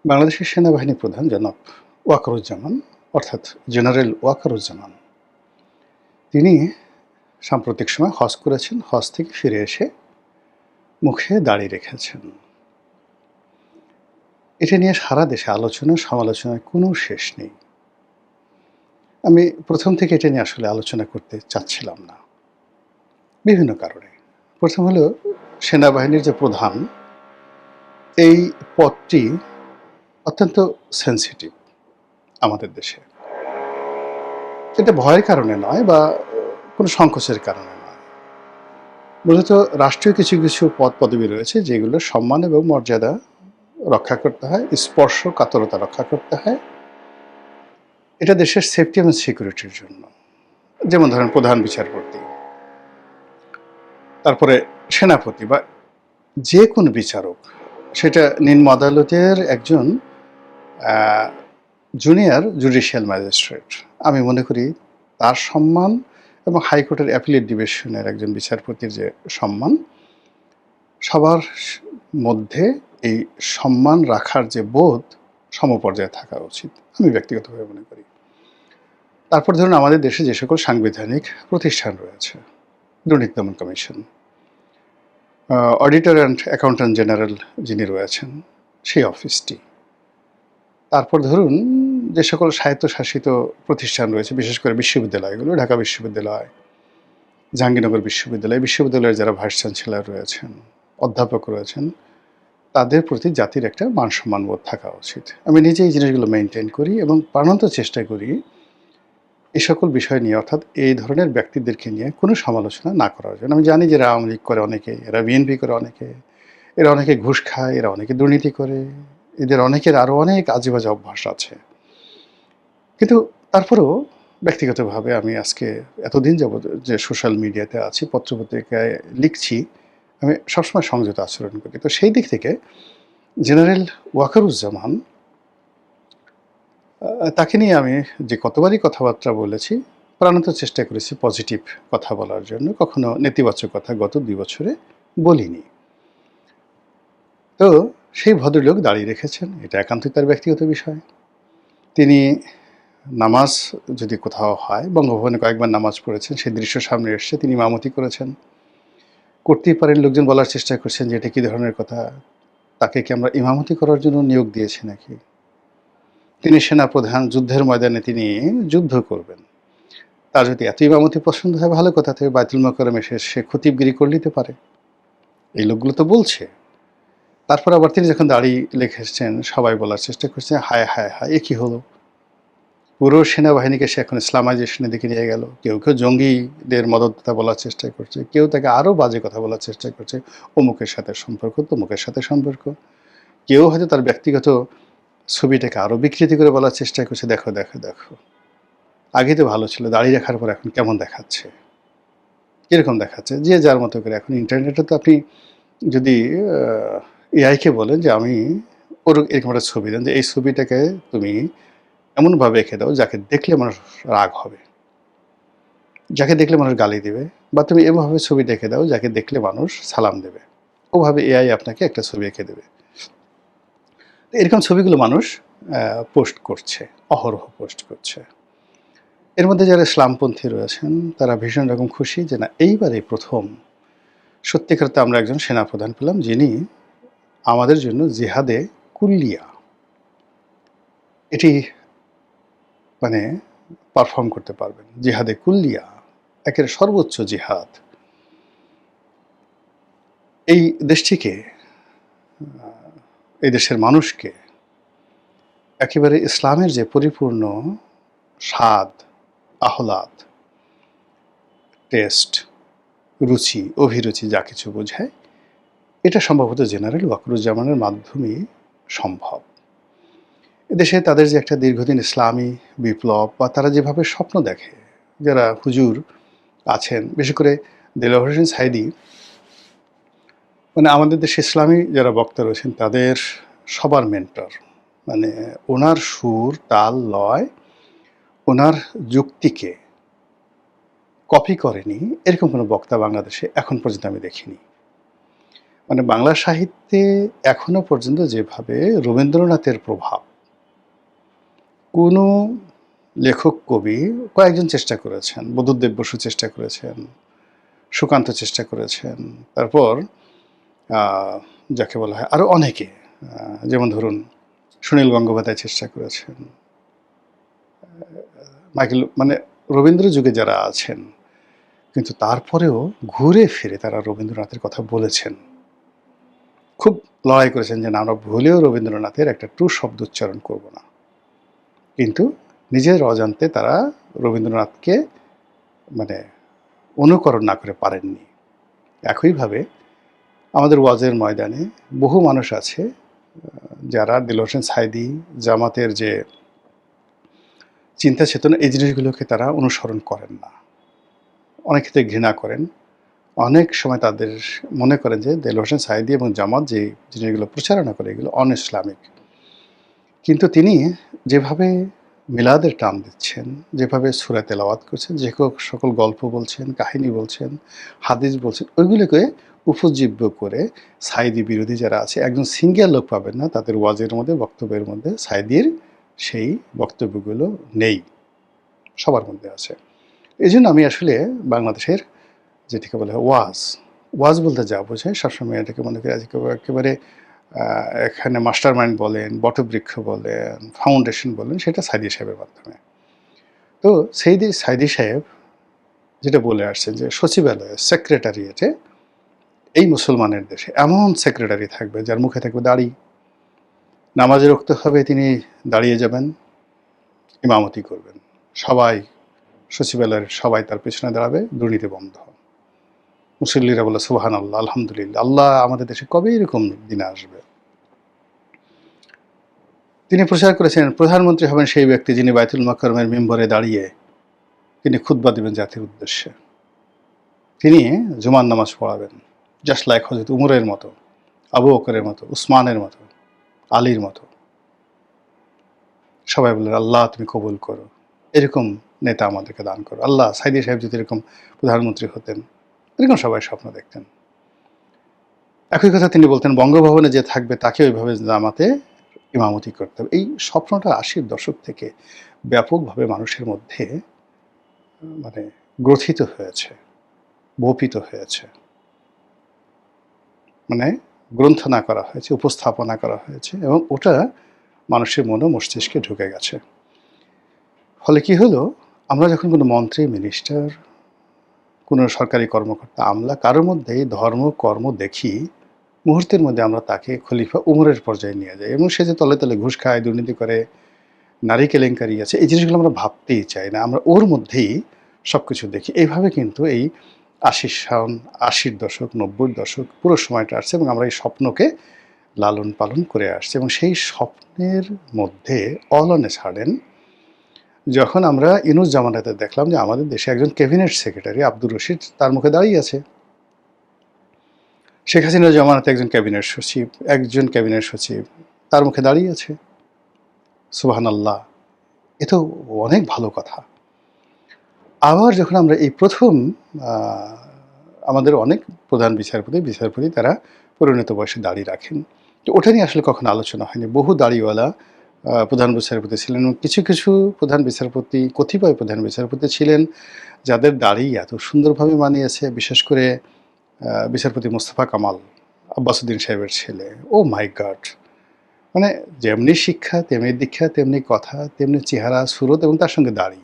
বাংলাদেশের সেনাবাহিনী প্রধান জনাব ওয়াকারুজ্জামান অর্থাৎ জেনারেল ওয়াকারুজ্জামান তিনি সাম্প্রতিক সময় হজ করেছেন। হজ থেকে ফিরে এসে মুখে দাড়ি রেখেছেন। এটা নিয়ে সারা দেশে আলোচনা সমালোচনার কোনো শেষ নেই। আমি প্রথম থেকে এটা নিয়ে আসলে আলোচনা করতে চাচ্ছিলাম না, বিভিন্ন কারণে। প্রথম হলো, সেনাবাহিনীর যে প্রধান, এই পদটি অত্যন্ত সেনসিটিভ আমাদের দেশে। এটা ভয়ের কারণে নয় বা কোনো সংকোচের কারণে নয়। মূলত রাষ্ট্রীয় কিছু কিছু পদ পদবি রয়েছে যেগুলোর সম্মান এবং মর্যাদা রক্ষা করতে হয়, স্পর্শকাতরতা রক্ষা করতে হয়। এটা দেশের সেফটি এবং সিকিউরিটির জন্য। যেমন ধরেন প্রধান বিচারপতি, তারপরে সেনাপতি বা যে কোনো বিচারক, সেটা নিম্ন আদালতের একজন জুনিয়র জুডিশিয়াল ম্যাজিস্ট্রেট। আমি মনে করি তার সম্মান এবং হাইকোর্টের অ্যাপিলেট ডিভিশনের একজন বিচারপতির যে সম্মান, সবার মধ্যে এই সম্মান রাখার যে বোধ সমপর্যায়ে থাকা উচিত, আমি ব্যক্তিগতভাবে মনে করি। তারপর ধরুন আমাদের দেশে যে সকল সাংবিধানিক প্রতিষ্ঠান রয়েছে, দুর্নীতি দমন commission, auditor and accountant general যিনি রয়েছেন সেই অফিসটি, তারপর ধরুন যে সকল স্বায়ত্তশাসিত প্রতিষ্ঠান রয়েছে, বিশেষ করে বিশ্ববিদ্যালয়গুলো, ঢাকা বিশ্ববিদ্যালয়, জাহাঙ্গীরনগর বিশ্ববিদ্যালয়, বিশ্ববিদ্যালয়ের যারা ভাইস চ্যান্সেলর রয়েছেন, অধ্যাপক রয়েছেন, তাদের প্রতি জাতির একটা মান সম্মানবোধ থাকা উচিত। আমি নিজে এই জিনিসগুলো মেনটেন করি এবং প্রাণান্ত চেষ্টা করি এই সকল বিষয় নিয়ে, অর্থাৎ এই ধরনের ব্যক্তিদেরকে নিয়ে কোনো সমালোচনা না করার জন্য। আমি জানি যে এরা আওয়ামী লীগ করে অনেকে, এরা বিএনপি করে অনেকে, এরা অনেকে ঘুষ খায়, এরা অনেকে দুর্নীতি করে, এদের অনেকের আরও অনেক আজেবাজে অভ্যাস আছে। কিন্তু তারপরেও ব্যক্তিগতভাবে আমি আজকে এতদিন যাবৎ যে সোশ্যাল মিডিয়াতে আছি, পত্রপত্রিকায় লিখছি, আমি সবসময় সংযত আচরণ করি। তো সেই দিক থেকে জেনারেল ওয়াকারুজ্জামান, তাকে নিয়ে আমি যে কতবারই কথাবার্তা বলেছি, প্রাণান্ত চেষ্টা করেছি পজিটিভ কথা বলার জন্য, কখনো নেতিবাচক কথা গত ২ বছরে বলিনি। তো সেই ভদ্রলোক দাঁড়িয়ে রেখেছেন, এটা একান্তই তার ব্যক্তিগত বিষয়। তিনি নামাজ যদি কোথাও হয়, বঙ্গভবনে কয়েকবার নামাজ পড়েছেন, সেই দৃশ্য সামনে এসছে, তিনি ইমামতি করেছেন। করতেই পারেন, লোকজন বলার চেষ্টা করছেন যে এটা কী ধরনের কথা, তাকে কি আমরা ইমামতি করার জন্য নিয়োগ দিয়েছি নাকি? তিনি সেনাপ্রধান, যুদ্ধের ময়দানে তিনি যুদ্ধ করবেন। তার যদি এত ইমামতি পছন্দ হয়, ভালো কথা, থেকে বাইতুল মোকাররমে এসে সে খতিবগিরি করে নিতে পারে। এই লোকগুলো তো বলছে। তারপর আবার তিনি যখন দাড়ি রেখেছেন, সবাই বলার চেষ্টা করছে, হায় হায় হায়, এ কী হলো? পুরো সেনাবাহিনীকে সে এখন ইসলামাইজেশনের দিকে নিয়ে গেল। কেউ কেউ জঙ্গিদের মদতদাতা বলার চেষ্টা করছে, কেউ তাকে আরও বাজে কথা বলার চেষ্টা করছে, অমুকের সাথে সম্পর্ক, তমুকের সাথে সম্পর্ক। কেউ হয়তো তার ব্যক্তিগত ছবিটাকে আরও বিকৃতি করে বলার চেষ্টা করছে, দেখো দেখো দেখো, আগে তো ভালো ছিল, দাড়ি রাখার পর এখন কেমন দেখাচ্ছে, কীরকম দেখাচ্ছে। যে যার মতো করে। এখন ইন্টারনেটে তো আপনি যদি এআইকে বলেন যে আমি ওর এরকম একটা ছবি দেন, যে এই ছবিটাকে তুমি এমনভাবে এঁকে দাও যাকে দেখলে মানুষ রাগ হবে, যাকে দেখলে মানুষ গালি দেবে, বা তুমি এভাবে ছবি এঁকে দাও যাকে দেখলে মানুষ সালাম দেবে। ওভাবে এআই আপনাকে একটা ছবি এঁকে দেবে। এরকম ছবিগুলো মানুষ পোস্ট করছে, অহরহ পোস্ট করছে। এর মধ্যে যারা ইসলামপন্থী রয়েছেন তারা ভীষণ রকম খুশি যে না, এইবারে প্রথম সত্যিকারতে আমরা একজন সেনাপ্রধান পেলাম যিনি আমাদের জন্য জিহাদে কুল্লিয়া এটি মানে পারফর্ম করতে পারবেন। জিহাদে কুল্লিয়া, একের সর্বোচ্চ জিহাদ। এই দেশটিকে, এই দেশের মানুষকে একেবারে ইসলামের যে পরিপূর্ণ স্বাদ, আহ্লাদ, টেস্ট, রুচি, অভিরুচি যা কিছু বোঝায়, এটা সম্ভবত জেনারেল ওয়াকারুজ্জামানের মাধ্যমেই সম্ভব। এদেশে তাদের যে একটা দীর্ঘদিন ইসলামী বিপ্লব, বা তারা যেভাবে স্বপ্ন দেখে, যারা হুজুর আছেন, বিশেষ করে দেলোয়ার হোসেন সাঈদী, মানে আমাদের দেশে ইসলামী যারা বক্তা রয়েছেন তাদের সবার মেন্টর। মানে ওনার সুর, তাল, লয়, ওনার যুক্তিকে কপি করেনি এরকম কোনো বক্তা বাংলাদেশে এখন পর্যন্ত আমি দেখিনি। মানে বাংলা সাহিত্যে এখনো পর্যন্ত যেভাবে রবীন্দ্রনাথের প্রভাব কোনো লেখক কবি কয়েকজন চেষ্টা করেছেন, বুদ্ধদেব বসু চেষ্টা করেছেন, সুকান্ত চেষ্টা করেছেন, তারপর যাকে বলা হয় আরও অনেকে, যেমন ধরুন সুনীল গঙ্গোপাধ্যায় চেষ্টা করেছেন, মাইকেল, মানে রবীন্দ্র যুগে যারা আছেন, কিন্তু তারপরেও ঘুরে ফিরে তারা রবীন্দ্রনাথের কথা বলেছেন, খুব লড়াই করেছেন যে না, আমরা ভুলেও রবীন্দ্রনাথের একটা ট্রু শব্দ উচ্চারণ করব না, কিন্তু নিজের অজান্তে তারা রবীন্দ্রনাথকে মানে অনুকরণ না করে পারেননি। একইভাবে আমাদের ওয়াজের ময়দানে বহু মানুষ আছে যারা দেলোয়ার হোসেন সাঈদী, জামাতের যে চিন্তা চেতনা, এই জিনিসগুলোকে তারা অনুসরণ করেন না, অনেক ক্ষেত্রে ঘৃণা করেন। অনেক সময় তাদের মনে করেন যে দেলোয়ার হোসেন সাঈদী এবং জামাত যে জিনিসগুলো প্রচারণা করে এগুলো অন ইসলামিক। কিন্তু তিনি যেভাবে মিলাদের টান দিচ্ছেন, যেভাবে সূরা তেলাওয়াত করছেন, যে সকল গল্প বলছেন, কাহিনী বলছেন, হাদিস বলছেন, ওইগুলোকে উপজীব্য করে সাঈদী বিরোধী যারা আছে, একজন সিঙ্গেল লোক পাবেন না তাদের ওয়াজের মধ্যে, বক্তব্যের মধ্যে সাঈদীর সেই বক্তব্যগুলো নেই, সবার মধ্যে আছে। এই জন্য আমি আসলে বাংলাদেশের যেটাকে বলে ওয়াজ বলতে যা বোঝায় সবসময় এটাকে মনে করি একেবারে এখানে মাস্টার মাইন্ড বলেন, বটবৃক্ষ বলেন, ফাউন্ডেশন বলেন, সেটা সাঈদী সাহেবের মাধ্যমে। তো সাঈদী সাহেব যেটা বলে আসছেন যে সচিবালয়ে, সেক্রেটারিয়েটে এই মুসলমানের দেশে এমন সেক্রেটারি থাকবে যার মুখে থাকবে দাড়ি, নামাজে রুখতে হবে তিনি দাঁড়িয়ে যাবেন, ইমামতি করবেন, সবাই সচিবালয়ের সবাই তার পেছনে দাঁড়াবে, দুর্নীতি বন্ধ। মুসল্লিরা বলে সুবহানাল্লাহ, আলহামদুলিল্লাহ, আল্লাহ আমাদের দেশে কবে এরকম দিন আসবে। তিনি প্রচার করেছেন প্রধানমন্ত্রী হবেন সেই ব্যক্তি যিনি বাইতুল মাকরমের মিম্বরে দাঁড়িয়ে তিনি খুতবা দেবেন জাতির উদ্দেশ্যে, তিনি জুমার নামাজ পড়াবেন, জাস্ট লাইক হযরত উমরের মতো, আবু বকরের মতো, উসমানের মতো, আলীর মতো। সবাই বললেন আল্লাহ তুমি কবুল করো, এরকম নেতা আমাদেরকে দান করো, আল্লাহ সাঈদী সাহেব যদি এরকম প্রধানমন্ত্রী হতেন, এরকম সবাই স্বপ্ন দেখতেন। একই কথা তিনি বলতেন বঙ্গভবনে যে থাকবে তাকে ওইভাবে জামাতে ইমামতি করতে হবে। এই স্বপ্নটা ৮০-র দশক থেকে ব্যাপকভাবে মানুষের মধ্যে মানে গ্রথিত হয়েছে, বপিত হয়েছে, মানে গ্রন্থনা করা হয়েছে, উপস্থাপনা করা হয়েছে, এবং ওটা মানুষের মনে মস্তিষ্কে ঢুকে গেছে। ফলে কি হলো, আমরা যখন কোনো মন্ত্রী, মিনিস্টার, কোনো সরকারি কর্মকর্তা, আমলা কারোর মধ্যেই ধর্ম কর্ম দেখি, মুহূর্তের মধ্যে আমরা তাকে খলিফা উমরের পর্যায়ে নিয়ে যাই, এবং সে যে তলে তলে ঘুষ খায়, দুর্নীতি করে, নারী কেলেঙ্কারি আছে, এই জিনিসগুলো আমরা ভাবতেই চাই না, আমরা ওর মধ্যেই সব কিছু দেখি। এইভাবে কিন্তু এই ৮০-র দশক, ৯০-র দশক পুরো সময়টা আসছে, এবং আমরা এই স্বপ্নকে লালন পালন করে আসছি। এবং সেই স্বপ্নের মধ্যে অল অন এ সাডেন যখন আমরা ইউনূস জামানাতে দেখলাম যে আমাদের দেশে একজন ক্যাবিনেট সেক্রেটারি আব্দুর রশিদ তার মুখে দাঁড়িয়ে আছে, শেখ হাসিনার জামানাতে একজন ক্যাবিনেট সচিব তার মুখে দাঁড়িয়ে আছে, সুবহানাল্লাহ, এ তো অনেক ভালো কথা। আবার যখন আমরা এই প্রথম আমাদের অনেক প্রধান বিচারপতি তারা পরিণত বয়সে দাড়ি রাখেন, তো ওটা নিয়ে আসলে কখনো আলোচনা হয়নি। বহু দাড়িওয়ালা প্রধান বিচারপতি ছিলেন, এবং কিছু কতিপয় প্রধান বিচারপতি ছিলেন যাদের দাড়ি এত সুন্দরভাবে মানিয়েছে, বিশেষ করে বিচারপতি মোস্তফা কামাল, আব্বাসউদ্দিন সাহেবের ছেলে। ও মাই গড, মানে যেমনি শিক্ষা তেমনি দীক্ষা, তেমনি কথা, তেমনি চেহারা, সুরত, এবং তার সঙ্গে দাড়ি,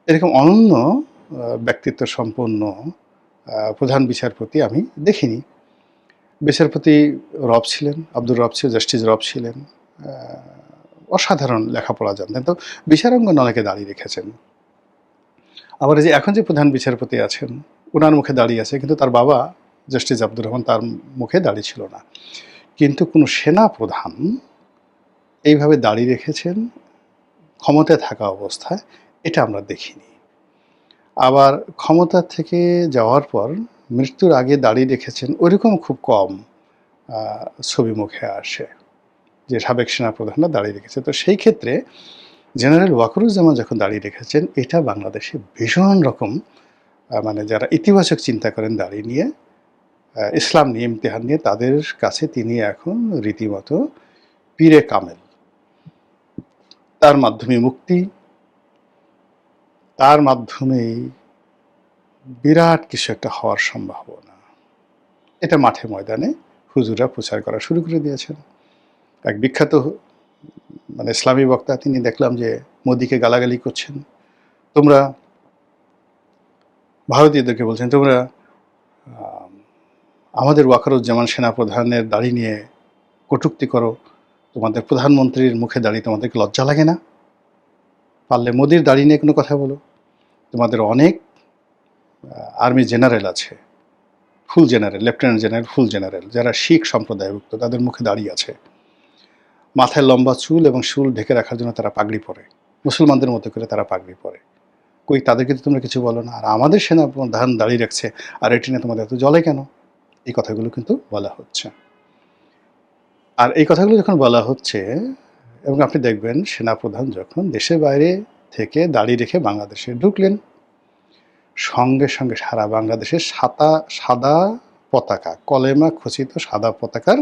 এরকম অনন্য ব্যক্তিত্ব সম্পন্ন প্রধান বিচারপতি আমি দেখিনি। বিচারপতি রব ছিলেন, আব্দুর রব ছিল, জাস্টিস রব ছিলেন, অসাধারণ লেখাপড়া জানতেন, তো বিচারাঙ্গনে অনেকে দাঁড়িয়ে রেখেছেন। আবার এই যে এখন যে প্রধান বিচারপতি আছেন ওনার মুখে দাঁড়িয়ে আছে, কিন্তু তার বাবা জাস্টিস আব্দুর রহমান, তার মুখে দাঁড়িয়ে ছিল না। কিন্তু কোনো সেনা প্রধান এইভাবে দাঁড়িয়ে রেখেছেন ক্ষমতায় থাকা অবস্থায়, এটা আমরা দেখিনি। আবার ক্ষমতা থেকে যাওয়ার পর মৃত্যুর আগে দাঁড়িয়ে রেখেছেন ওইরকম খুব কম ছবি মুখে আসে যে সাবেক সেনাপ্রধানরা দাঁড়িয়ে রেখেছে। তো সেই ক্ষেত্রে জেনারেল ওয়াকারুজ্জামান যখন দাঁড়িয়ে রেখেছেন, এটা বাংলাদেশে ভীষণ রকম মানে যারা ইতিবাচক চিন্তা করেন দাঁড়িয়ে নিয়ে, ইসলাম নিয়ে ইমতিহান নিয়ে তাদের কাছে তিনি এখন রীতিমতো পীরে কামেল। তার মাধ্যমে মুক্তি, তার মাধ্যমেই বিরাট কিছু একটা হওয়ার সম্ভাবনা। এটা মাঠে ময়দানে হুজুররা প্রচার করা শুরু করে দিয়েছেন। এক বিখ্যাত ইসলামী বক্তা তিনি দেখলাম যে মোদিকে গালাগালি করছেন। তোমরা ভারতীয়দেরকে বলছেন তোমরা আমাদের ওয়াকারুজ্জামান সেনাপ্রধানের দাড়ি নিয়ে কটূক্তি করো, তোমাদের প্রধানমন্ত্রীর মুখে দাঁড়িয়ে তোমাদেরকে লজ্জা লাগে না? পারলে মোদির দাড়ি নিয়ে কোনো কথা বলো। তোমাদের অনেক আর্মি জেনারেল আছে, ফুল জেনারেল, লেফটেন্যান্ট জেনারেল, ফুল জেনারেল, যারা শিখ সম্প্রদায়ভুক্ত, তাদের মুখে দাড়ি আছে, মাথায় লম্বা চুল এবং চুল ঢেকে রাখার জন্য তারা পাগড়ি পরে, মুসলমানদের মতো করে তারা পাগড়ি পরে। কই তাদেরকে তো তোমরা কিছু বলো না, আর আমাদের সেনা প্রধান দাঁড়িয়ে রাখছে আর এটি নিয়ে তোমাদের এত জ্বলে কেন? এই কথাগুলো কিন্তু বলা হচ্ছে। আর এই কথাগুলো যখন বলা হচ্ছে, এবং আপনি দেখবেন সেনাপ্রধান যখন দেশের বাইরে থেকে দাঁড়িয়ে রেখে বাংলাদেশে ঢুকলেন, সঙ্গে সঙ্গে সারা বাংলাদেশে সাদা পতাকা, কলেমা খচিত সাদা পতাকার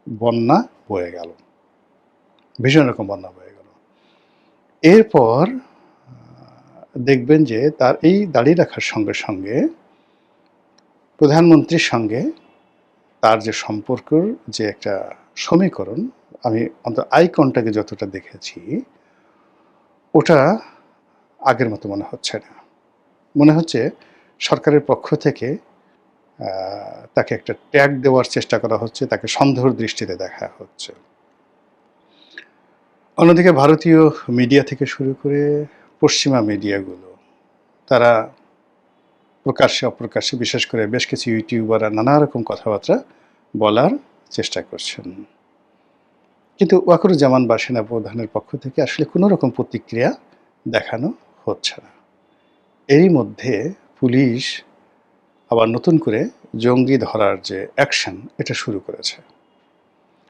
বন্যা বয়ে গেল, ভীষণ রকম বন্যা বয়ে গেল। এরপর দেখবেন যে তার এই দাঁড়িয়ে রাখার সঙ্গে সঙ্গে প্রধানমন্ত্রীর সঙ্গে তার যে সম্পর্কের যে একটা সমীকরণ, আমি অন্তত আইকনটাকে যতটা দেখেছি, ওটা আগের মতো মনে হচ্ছে না। মনে হচ্ছে সরকারের পক্ষ থেকে তাকে একটা ট্যাগ দেওয়ার চেষ্টা করা হচ্ছে, তাকে সন্দেহের দৃষ্টিতে দেখা হচ্ছে। অন্যদিকে ভারতীয় মিডিয়া থেকে শুরু করে পশ্চিমা মিডিয়াগুলো, তারা প্রকাশ্যে অপ্রকাশ্যে, বিশেষ করে বেশ কিছু ইউটিউবাররা নানা রকম কথাবার্তা বলার চেষ্টা করছেন, কিন্তু ওয়াকারুজ্জামান বা সেনাপ্রধানের পক্ষ থেকে আসলে কোনো রকম প্রতিক্রিয়া দেখানো হচ্ছে না। এরই মধ্যে পুলিশ আবার নতুন করে জঙ্গি ধরার যে অ্যাকশন, এটা শুরু করেছে।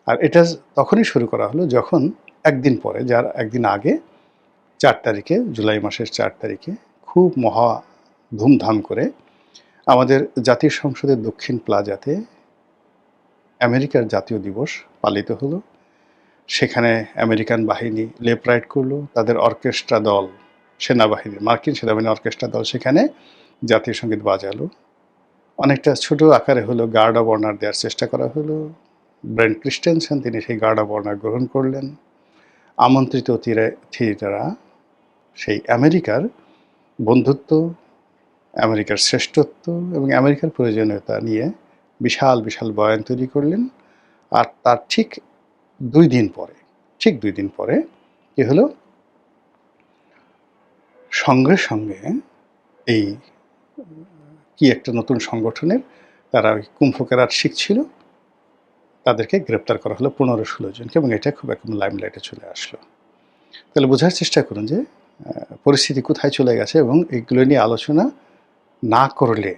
আর এটা তখনই শুরু করা হলো যখন একদিন পরে, যার একদিন আগে 4 তারিখে, জুলাই মাসের 4 তারিখে খুব মহা ধুমধাম করে আমাদের জাতীয় সংসদের দক্ষিণ প্লাজাতে আমেরিকার জাতীয় দিবস পালিত হলো। সেখানে আমেরিকান বাহিনী লেফট রাইট করলো, তাদের অর্কেস্ট্রা দল, সেনাবাহিনী, মার্কিন সেনাবাহিনীর অর্কেস্ট্রা দল সেখানে জাতীয় সঙ্গীত বাজালো। অনেকটা ছোট আকারে হলো গার্ড অব অনার দেওয়ার চেষ্টা করা হলো। ব্রেন্ট ক্রিস্টেনসেন তিনি সেই গার্ড অব অনার গ্রহণ করলেন। আমন্ত্রিত অতিথিরা সেই আমেরিকার বন্ধুত্ব, আমেরিকার শ্রেষ্ঠত্ব এবং আমেরিকার প্রয়োজনীয়তা নিয়ে বিশাল বিশাল বয়ান তৈরি করলেন। আর তার ঠিক 2 দিন পরে কি হলো, সঙ্গে সঙ্গে এই কি একটা নতুন সংগঠনের, তারা ওই কুম্ভ কেরাত শিখছিল, তাদেরকে গ্রেপ্তার করা হলো 15-16 জনকে, এবং এটা খুব একদম লাইমলাইটে চলে আসলো। তাহলে বোঝার চেষ্টা করুন যে পরিস্থিতি কোথায় চলে গেছে, এবং এইগুলো নিয়ে আলোচনা না করলে